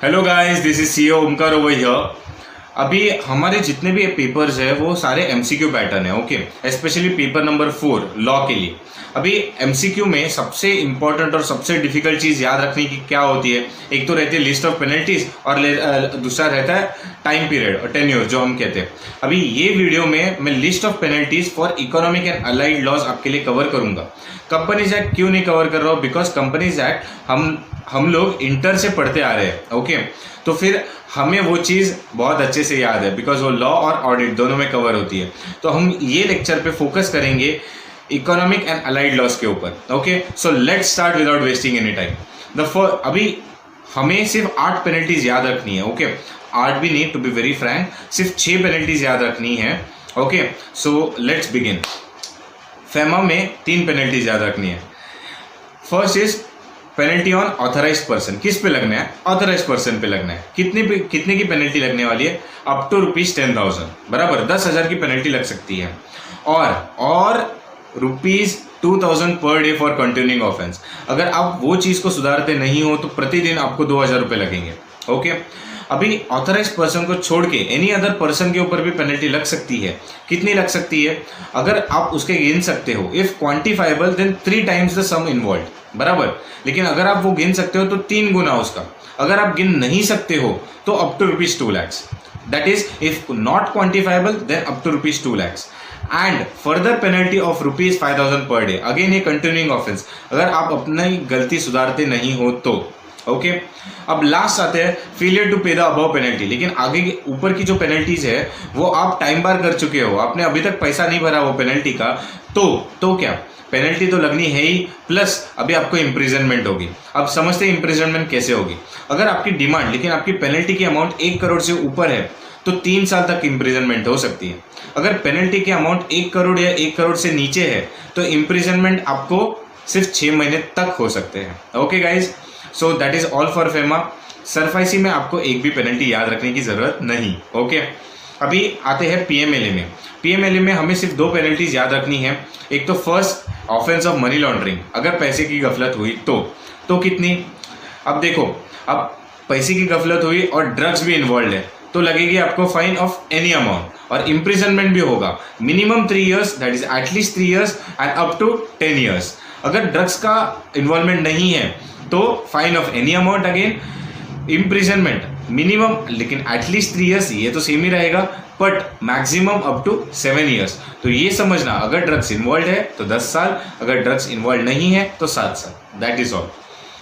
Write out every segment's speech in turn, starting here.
Hello guys, this is CO Omkar over here. अभी हमारे जितने भी पेपर्स है वो सारे एमसीक्यू पैटर्न है। Okay, specially paper number 4 law के लिए। अभी एमसीक्यू में सबसे इंपॉर्टेंट और सबसे डिफिकल्ट चीज याद रखने की क्या होती है, एक तो रहती है लिस्ट ऑफ पेनल्टीज और दूसरा रहता है टाइम पीरियड और टेन्योर जो हम कहते हैं। अभी ये वीडियो में मैं list of penalties for economic and allied laws आपके लिए कवर करूंगा। कंपनीज एक्ट क्यों नहीं कवर कर रहा हूँ, बिकॉज कंपनीज एक्ट हम लोग इंटर से पढ़ते आ रहे हैं। ओके, तो फिर हमें वो चीज़ बहुत अच्छे से याद है, बिकॉज वो लॉ और ऑडिट दोनों में कवर होती है। तो हम ये लेक्चर पे फोकस करेंगे इकोनॉमिक एंड अलाइड लॉज के ऊपर। Okay, so let's start without wasting any time. अभी हमें सिर्फ 8 पेनल्टीज याद रखनी है। ओके, 8 भी नहीं, टू बी वेरी फ्रैंक, सिर्फ 6 पेनल्टीज याद रखनी है। Okay, so let's begin. FEMA में 3 पेनल्टीज याद रखनी है। First is penalty on authorised person. किस पे लगना है? ऑथराइज्ड पर्सन पे लगना है। कितने की पेनल्टी लगने वाली है? अप टू ₹10,000, बराबर 10,000 की पेनल्टी लग सकती है। और ₹2,000 per day for continuing offence. अगर आप वो चीज को सुधारते नहीं हो तो प्रतिदिन आपको 2,000 रुपये लगेंगे। ओके, अभी ऑथराइज्ड पर्सन को छोड़ के एनी अदर पर्सन के ऊपर भी पेनल्टी लग सकती है। कितनी लग सकती है? अगर आप उसके गिन सकते हो, if quantifiable then 3 times the sum involve, बराबर। लेकिन अगर आप वो गिन सकते हो तो 3 गुना उसका। अगर आप गिन नहीं सकते हो तो up to ₹2 lakhs। That is if not quantifiable then up to ₹2 lakhs and further penalty of ₹5,000 per day. Again ये कंटिन्यूइंग ऑफेंस, अगर आप अपनी गलती सुधारते नहीं हो तो। ओके, अब लास्ट आते हैं फेलियर टू पे द अबव पेनल्टी। लेकिन आगे के ऊपर की जो पेनल्टीज है वो आप टाइम बार कर चुके हो, आपने अभी तक पैसा नहीं भरा वो पेनल्टी का, तो क्या पेनल्टी तो लगनी है ही, प्लस अभी आपको इम्प्रिजनमेंट होगी। अब समझते हैं इम्प्रिजनमेंट कैसे होगी। अगर आपकी डिमांड लेकिन आपकी पेनल्टी की अमाउंट 1 करोड़ से ऊपर है तो 3 साल तक इम्प्रिजनमेंट हो सकती है। अगर पेनल्टी की अमाउंट 1 करोड़ या 1 करोड़ से नीचे है तो इम्प्रिजनमेंट आपको सिर्फ 6 महीने तक हो सकते हैं। Okay guys, so that is all for FEMA. SARFAESI में आपको एक भी पेनल्टी याद रखने की जरूरत नहीं। ओके, अभी आते हैं पीएमएलए में। पीएमएलए में हमें सिर्फ 2 पेनल्टीज याद रखनी है। एक तो first offence of money laundering, अगर पैसे की गफलत हुई तो कितनी? अब देखो, अब पैसे की गफलत हुई और ड्रग्स भी इन्वॉल्व है तो लगेगी आपको फाइन ऑफ एनी अमाउंट और इम्प्रिजनमेंट भी होगा। Minimum 3 years, that is at least 3 years and up to 10 years। अगर ड्रग्स का इन्वॉल्वमेंट नहीं है तो fine of any amount, again imprisonment minimum लेकिन एटलीस्ट 3 years, ये तो सेम ही रहेगा, but maximum up to 7 years। तो ये समझना, अगर ड्रग्स इन्वॉल्व है तो 10 साल, अगर ड्रग्स इन्वॉल्व नहीं है तो 7 साल। That is all.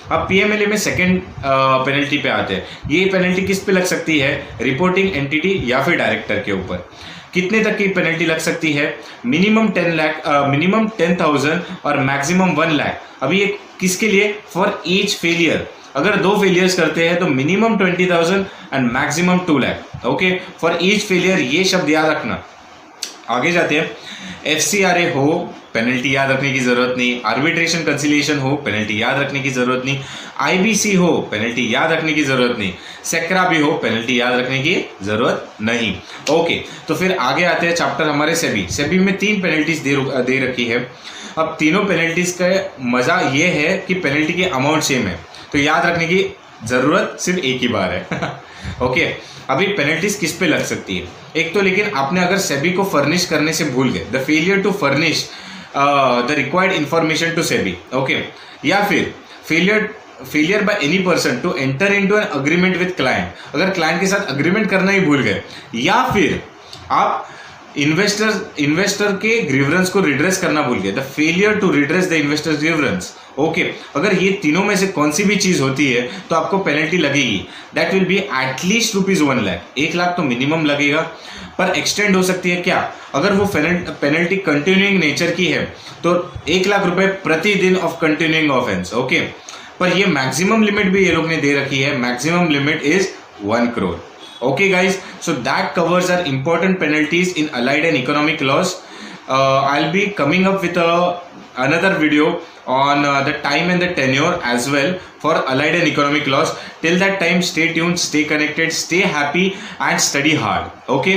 अब पीएमएलए में सेकंड पेनल्टी पे आते हैं। ये पेनल्टी किस पे लग सकती है? रिपोर्टिंग एंटिटी या फिर डायरेक्टर के ऊपर। कितने तक की पेनल्टी लग सकती है? मिनिमम 10,000 और मैक्सिमम 1 लाख। अभी ये किसके लिए? For each failure. अगर 2 फेलियर्स करते हैं तो minimum 20,000 and maximum 2 lakh. Okay, for each failure, ये शब्द याद रखना। आगे जाते हैं। एफसीआरए हो, पेनल्टी याद रखने की जरूरत नहीं। आर्बिट्रेशन कंसिलिएशन हो, पेनल्टी याद रखने की जरूरत नहीं। आईबीसी हो, पेनल्टी याद रखने की जरूरत नहीं। सेक्रा भी हो, पेनल्टी याद रखने की जरूरत नहीं। ओके, तो फिर आगे आते हैं चैप्टर हमारे सेबी में 3 पेनल्टीज दे रखी है। अब तीनों पेनल्टीज का मजा ये है कि पेनल्टी की अमाउंट सेम है, तो याद रखने की जरूरत सिर्फ एक ही बार है। ओके, अभी पेनल्टीज किस पे लग सकती है? एक तो लेकिन आपने अगर सेबी को फर्निश करने से भूल गए, the failure to furnish the required information to SEBI. Okay, या फिर failure by any person to enter into an agreement with client. अगर क्लाइंट के साथ अग्रीमेंट करना ही भूल गए, या फिर आप इन्वेस्टर के ग्रीवरेंस को रिड्रेस करना भूल गए, the failure to redress the investors grievance. Okay, अगर ये तीनों में से कौन सी भी चीज होती है तो आपको पेनल्टी लगेगी। That will be at least ₹1 lakh. 1 lakh तो मिनिमम लगेगा, पर एक्सटेंड हो सकती है। क्या? अगर वो पेनल्टी कंटिन्यूइंग नेचर की है तो 1 लाख रुपए प्रतिदिन ऑफ कंटिन्यूइंग ऑफेंस। ओके, पर ये मैक्सिमम लिमिट भी ये लोग ने दे रखी है। Maximum limit is 1 crore। Okay guys, so that covers our important penalties in allied and economic laws. I'll be coming up with another video on the time and the tenure as well for allied and economic laws. Till that time, stay tuned, stay connected, stay happy and study hard. Okay,